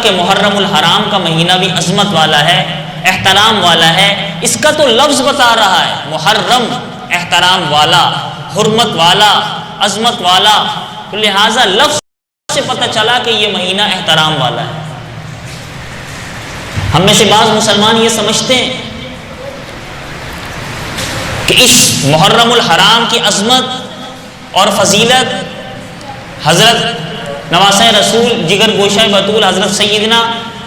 کہ محرم الحرام کا مہینہ بھی عظمت والا ہے، احترام والا ہے، اس کا تو لفظ بتا رہا ہے، محرم احترام والا، حرمت والا، عظمت والا، تو لہٰذا لفظ سے پتہ چلا کہ یہ مہینہ احترام والا ہے۔ ہم میں سے بعض مسلمان یہ سمجھتے ہیں کہ اس محرم الحرام کی عظمت اور فضیلت حضرت نواسہ رسول جگر گوشہ بطول حضرت سیدنا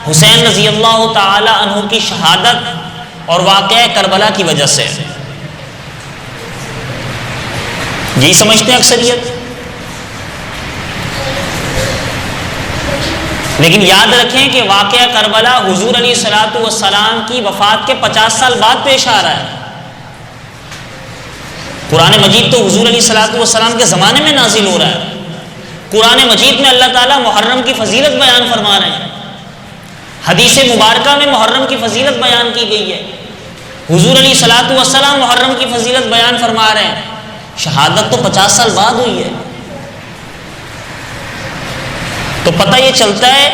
حسین رضی اللہ تعالی عنہ کی شہادت اور واقعہ کربلا کی وجہ سے، یہی سمجھتے ہیں اکثریت۔ لیکن یاد رکھیں کہ واقعہ کربلا حضور علیہ الصلوۃ والسلام کی وفات کے 50 سال بعد پیش آ رہا ہے۔ قرآن مجید تو حضور علیہ الصلوۃ والسلام کے زمانے میں نازل ہو رہا ہے۔ قرآن مجید میں اللہ تعالیٰ محرم کی فضیلت بیان فرما رہے ہیں، حدیث مبارکہ میں محرم کی فضیلت بیان کی گئی ہے، حضور علیہ الصلوۃ والسلام محرم کی فضیلت بیان فرما رہے ہیں۔ شہادت تو 50 سال بعد ہوئی ہے، تو پتہ یہ چلتا ہے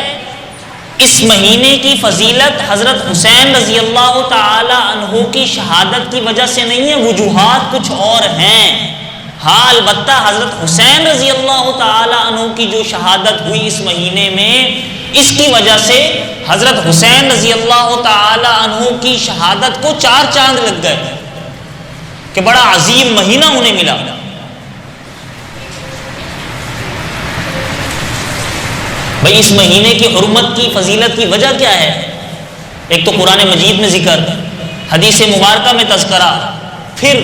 اس مہینے کی فضیلت حضرت حسین رضی اللہ تعالی عنہ کی شہادت کی وجہ سے نہیں ہے، وجوہات کچھ اور ہیں۔ ہاں البتہ حضرت حسین رضی اللہ تعالی عنہ کی جو شہادت ہوئی اس مہینے میں، اس کی وجہ سے حضرت حسین رضی اللہ تعالی عنہ کی شہادت کو 4 چاند لگ گئے کہ بڑا عظیم مہینہ انہیں ملا۔ بھئی اس مہینے کی حرمت کی فضیلت کی وجہ کیا ہے؟ ایک تو قرآن مجید میں ذکر، حدیث مبارکہ میں تذکرہ، پھر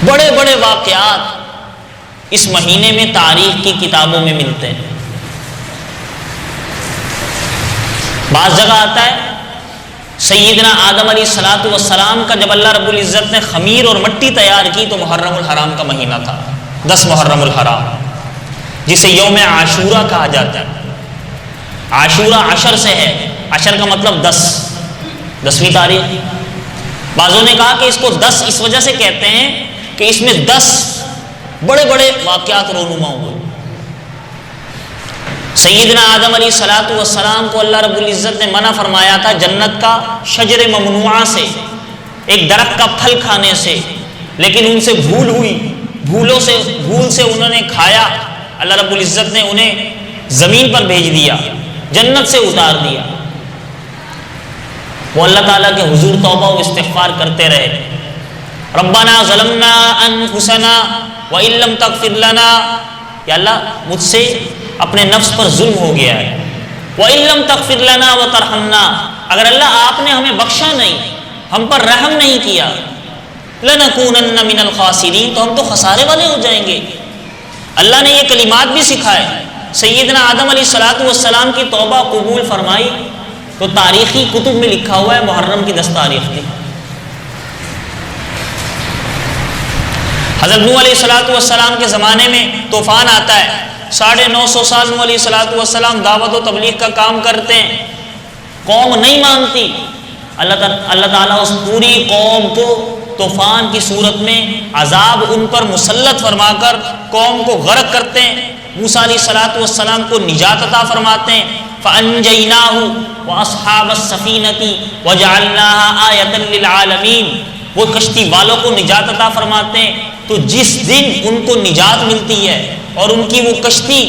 بڑے بڑے واقعات اس مہینے میں تاریخ کی کتابوں میں ملتے ہیں۔ بعض جگہ آتا ہے سیدنا آدم علیہ الصلوۃ والسلام کا جب اللہ رب العزت نے خمیر اور مٹی تیار کی تو محرم الحرام کا مہینہ تھا، 10 محرم الحرام، جسے یوم عاشورہ کہا جاتا ہے۔ عاشورہ عشر سے ہے، عشر کا مطلب 10ویں تاریخ۔ بعضوں نے کہا کہ اس کو 10 اس وجہ سے کہتے ہیں کہ اس میں 10 بڑے بڑے واقعات رونما ہوئے۔ سیدنا آدم علیہ الصلوۃ والسلام کو اللہ رب العزت نے منع فرمایا تھا جنت کا شجر ممنوعہ سے، ایک درخت کا پھل کھانے سے، لیکن ان سے بھول ہوئی، بھول سے انہوں نے کھایا، اللہ رب العزت نے انہیں زمین پر بھیج دیا، جنت سے اتار دیا۔ وہ اللہ تعالیٰ کے حضور توبہ و استغفار کرتے رہے، ربنا ظلمنا انفسنا وان لم تغفر لنا، یا اللہ مجھ سے اپنے نفس پر ظلم ہو گیا ہے، وان لم تغفر لنا وترحمنا، اگر اللہ آپ نے ہمیں بخشا نہیں، ہم پر رحم نہیں کیا، لنکونن من الخاسرین، تو ہم تو خسارے والے ہو جائیں گے۔ اللہ نے یہ کلمات بھی سکھائے، سیدنا آدم علیہ الصلوۃ والسلام کی توبہ قبول فرمائی تو تاریخی کتب میں لکھا ہوا ہے محرم کی 10 تاریخ تھی۔ حضرت نوح علیہ الصلوۃ والسلام کے زمانے میں طوفان آتا ہے، 950 سال نوح علیہ الصلوۃ والسلام دعوت و تبلیغ کا کام کرتے ہیں، قوم نہیں مانتی، اللہ تعالیٰ اس پوری قوم کو طوفان کی صورت میں عذاب ان پر مسلط فرما کر قوم کو غرق کرتے ہیں۔ موسیٰ علیہ الصلوۃ والسلام کو نجات عطا فرماتے ہیں، فَأَنْجَيْنَاهُ وَأَصْحَابَ السَّفِينَةِ وَجَعَلْنَاهَا آیَةً لِلْعَالَمِينَ، وہ کشتی والوں کو نجات عطا فرماتے ہیں، تو جس دن ان کو نجات ملتی ہے اور ان کی وہ کشتی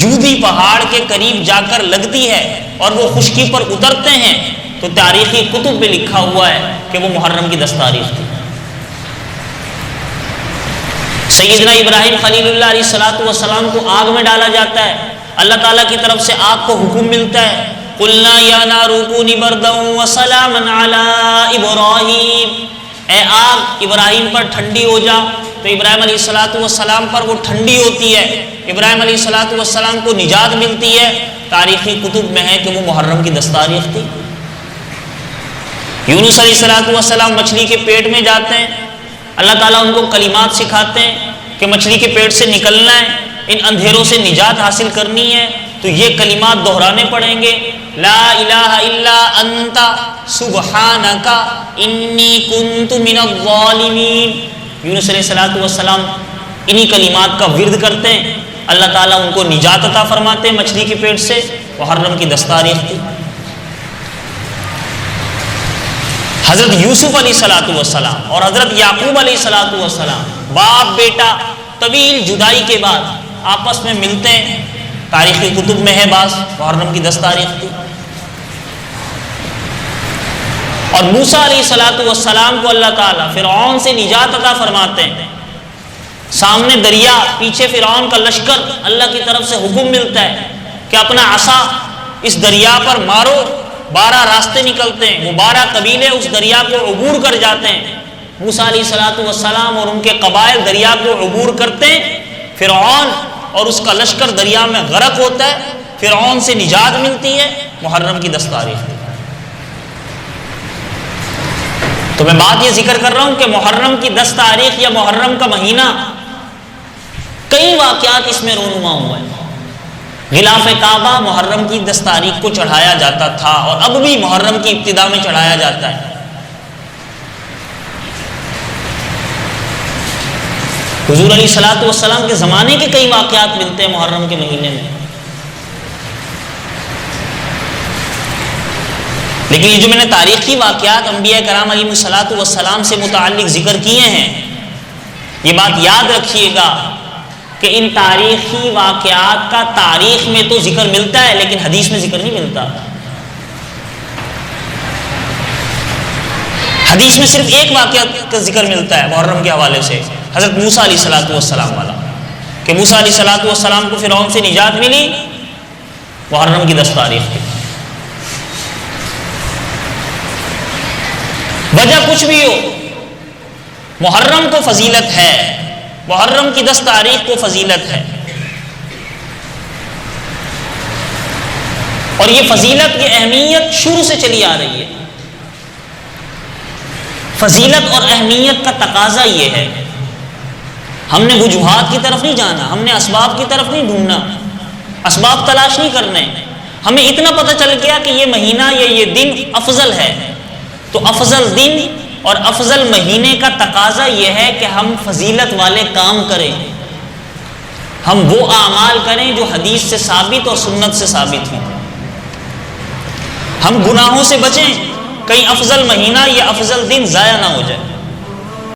جودی پہاڑ کے قریب جا کر لگتی ہے اور وہ خشکی پر اترتے ہیں، تو تاریخی کتب میں لکھا ہوا ہے کہ وہ محرم کی 10 تاریخ تھی۔ سیدنا ابراہیم خلیل اللہ علیہ الصلوۃ والسلام کو آگ میں ڈالا جاتا ہے، اللہ تعالیٰ کی طرف سے آگ کو حکم ملتا ہے، قُلْنَا يَا نَارُ كُونِي بَرْدًا وَسَلَامًا عَلَىٰ إِبْرَاهِيمَ، اے آگ ابراہیم پر ٹھنڈی ہو جا، تو ابراہیم علیہ الصلوۃ والسلام پر وہ ٹھنڈی ہوتی ہے، ابراہیم علیہ الصلوۃ والسلام کو نجات ملتی ہے۔ تاریخی کتب میں ہے کہ وہ محرم کی 10 تاریخ تھی۔ یونس علیہ الصلوۃ والسلام مچھلی کے پیٹ میں جاتے ہیں، اللہ تعالیٰ ان کو کلمات سکھاتے ہیں کہ مچھلی کے پیٹ سے نکلنا ہے، ان اندھیروں سے نجات حاصل کرنی ہے، تو یہ کلمات دہرانے پڑیں گے، لا الہ الا انت سبحانک انی کنت من الظالمین۔ یونس علیہ الصلوۃ والسلام انہی کلمات کا ورد کرتے ہیں، اللہ تعالیٰ ان کو نجات عطا فرماتے ہیں مچھلی کے پیٹ سے، محرم کی 10 تاریخ تھی۔ حضرت یوسف علیہ السلام اور حضرت یعقوب علیہ السلام باپ بیٹا طویل جدائی کے بعد آپس میں ملتے ہیں، تاریخی کتب میں ہے بعض، محرم کی 10 تاریخ تھی۔ اور موسیٰ علیہ السلام کو اللہ تعالیٰ فرعون سے نجات عطا فرماتے ہیں، سامنے دریا، پیچھے فرعون کا لشکر، اللہ کی طرف سے حکم ملتا ہے کہ اپنا عصا اس دریا پر مارو، 12 راستے نکلتے ہیں، وہ 12 قبیلے اس دریا کو عبور کر جاتے ہیں، موسیٰ علیہ السلام اور ان کے قبائل دریا کو عبور کرتے ہیں، فرعون اور اس کا لشکر دریا میں غرق ہوتا ہے، فرعون سے نجات ملتی ہے، محرم کی 10 تاریخ۔ تو میں بات یہ ذکر کر رہا ہوں کہ محرم کی 10 تاریخ یا محرم کا مہینہ، کئی واقعات اس میں رونما ہوا ہے۔ غلاف کعبہ محرم کی 10 تاریخ کو چڑھایا جاتا تھا اور اب بھی محرم کی ابتدا میں چڑھایا جاتا ہے۔ حضور علیہ السلام کے زمانے کے کئی واقعات ملتے ہیں محرم کے مہینے میں، لیکن یہ جو میں نے تاریخی واقعات انبیاء کرام علیہ السلام سے متعلق ذکر کیے ہیں، یہ بات یاد رکھیے گا کہ ان تاریخی واقعات کا تاریخ میں تو ذکر ملتا ہے لیکن حدیث میں ذکر نہیں ملتا۔ حدیث میں صرف ایک واقعہ کا ذکر ملتا ہے محرم کے حوالے سے، حضرت موسیٰ علیہ السلام والا، کہ موسیٰ علیہ السلام کو فرعون سے نجات ملی محرم کی 10 تاریخ کی۔ وجہ کچھ بھی ہو، محرم کو فضیلت ہے، محرم کی 10 تاریخ کو فضیلت ہے، اور یہ فضیلت کی اہمیت شروع سے چلی آ رہی ہے۔ فضیلت اور اہمیت کا تقاضا یہ ہے، ہم نے وجوہات کی طرف نہیں جانا، ہم نے اسباب کی طرف نہیں ڈھونڈنا، اسباب تلاش نہیں کرنے، ہمیں اتنا پتہ چل گیا کہ یہ مہینہ یا یہ دن افضل ہے، تو افضل دن اور افضل مہینے کا تقاضا یہ ہے کہ ہم فضیلت والے کام کریں، ہم وہ اعمال کریں جو حدیث سے ثابت اور سنت سے ثابت ہیں، ہم گناہوں سے بچیں، کہیں افضل مہینہ یا افضل دن ضائع نہ ہو جائے۔